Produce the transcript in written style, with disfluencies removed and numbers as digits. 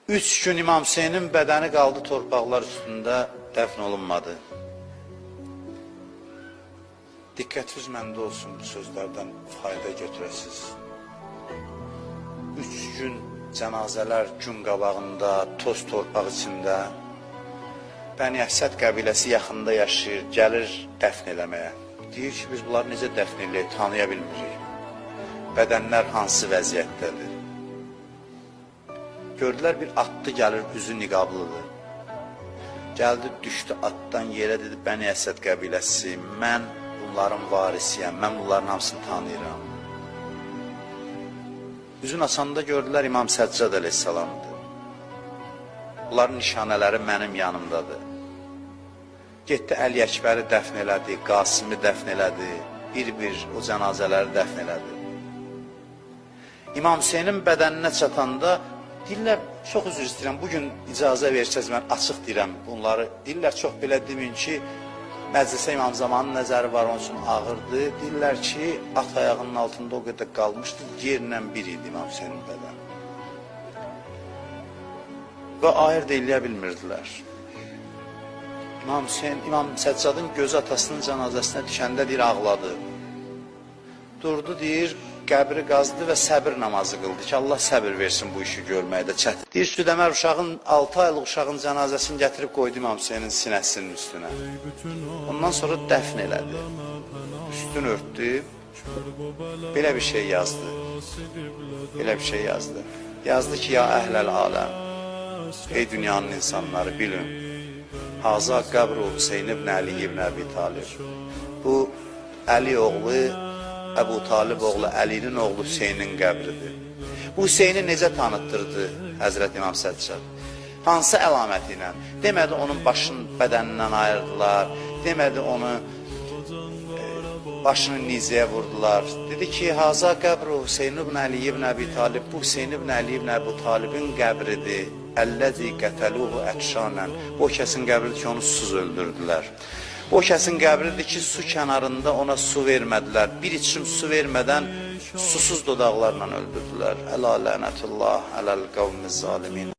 3 gün İmam Hüseynin bədəni qaldı torpaqlar üstündə, dəfn olunmadı. Diqqətiniz məndə olsun, bu sözlərdən fayda götürəsiz. 3 gün cənazələr gün qabağında, toz torpaq içində, Bəni Əsəd qəbiləsi yaxında yaşayır, gəlir dəfn eləməyə. Deyir ki, biz bunları necə dəfn eləyək, tanıya bilmirik. Bədənlər hansı vəziyyətdədir? Gördülər bir atlı gəlir, üzü niqablıdır. Gəldi, düşdü atdan yerə, dedi, Bəni Əsəd qəbiləsi, mən bunların varisiyəm, mən bunların hamısını tanıyıram. Üzün açanda gördülər İmam Səccad əleyhissalamdır. Bunların nişanələri mənim yanımdadır. Getdi Əli Əkbəri dəfn elədi, Qasimi dəfn elədi, bir-bir o cənazələri dəfn elədi. İmam Hüseynin bədəninə çatanda deyirlər, çox üzr istəyirəm, bugün icazə versəz mən açıq deyirəm bunları. Deyirlər, çox belə demin ki, məclisə İmam Zamanın nəzəri var, onun üçün ağırdı. Deyirlər ki, at ayağının altında o qədər qalmışdı, yerlə bir idi İmam Hüseynin bədəni. Və ayırt eləyə bilmirdilər. İmam Hüseyin, İmam Səccadın gözü atasının cənazəsinə düşəndə deyir, ağladı. Durdu, deyir, qəbri qazdı və səbir namazı qıldı ki, Allah səbir versin bu işi görməkdə çətin. Deyir, Südəmər uşağın, 6 aylıq uşağın cənazəsini gətirib qoydu İmam Hüseynin sinəsinin üstünə. Ondan sonra dəfn elədi. Üstünü örtdü. Belə bir şey yazdı. Belə bir şey yazdı. Yazdı ki, ya əhləl aləm. Ey dünyanın insanları bilin. Haza qəbr-i Hüseyin ibn Əli ibn Əbi Talib. Bu Əli oğlu, Əbu Talib oğlu, Əlinin oğlu Hüseynin qəbridir. Bu Hüseyni necə tanıtdırdı Həzrət İmam Səccad? Hansı əlaməti ilə? Demədi onun başını bədənindən ayırdılar, demədi onu başını nizəyə vurdular. Dedi ki, Haza qəbr-i Hüseyin ibn Əli ibn Əbi Talib. Bu Hüseyin ibn Əli ibn Əbi Talibin qəbridir. Əlləzi qətəluhu əkşanən. O kəsin qəbridir ki, onu susuz öldürdülər. O kəsin qəbridir ki, su kənarında ona su vermədilər. Bir içim su vermədən susuz dodaqlarla öldürdülər. Ələ lənətullah, ələl qavmiz zalimin.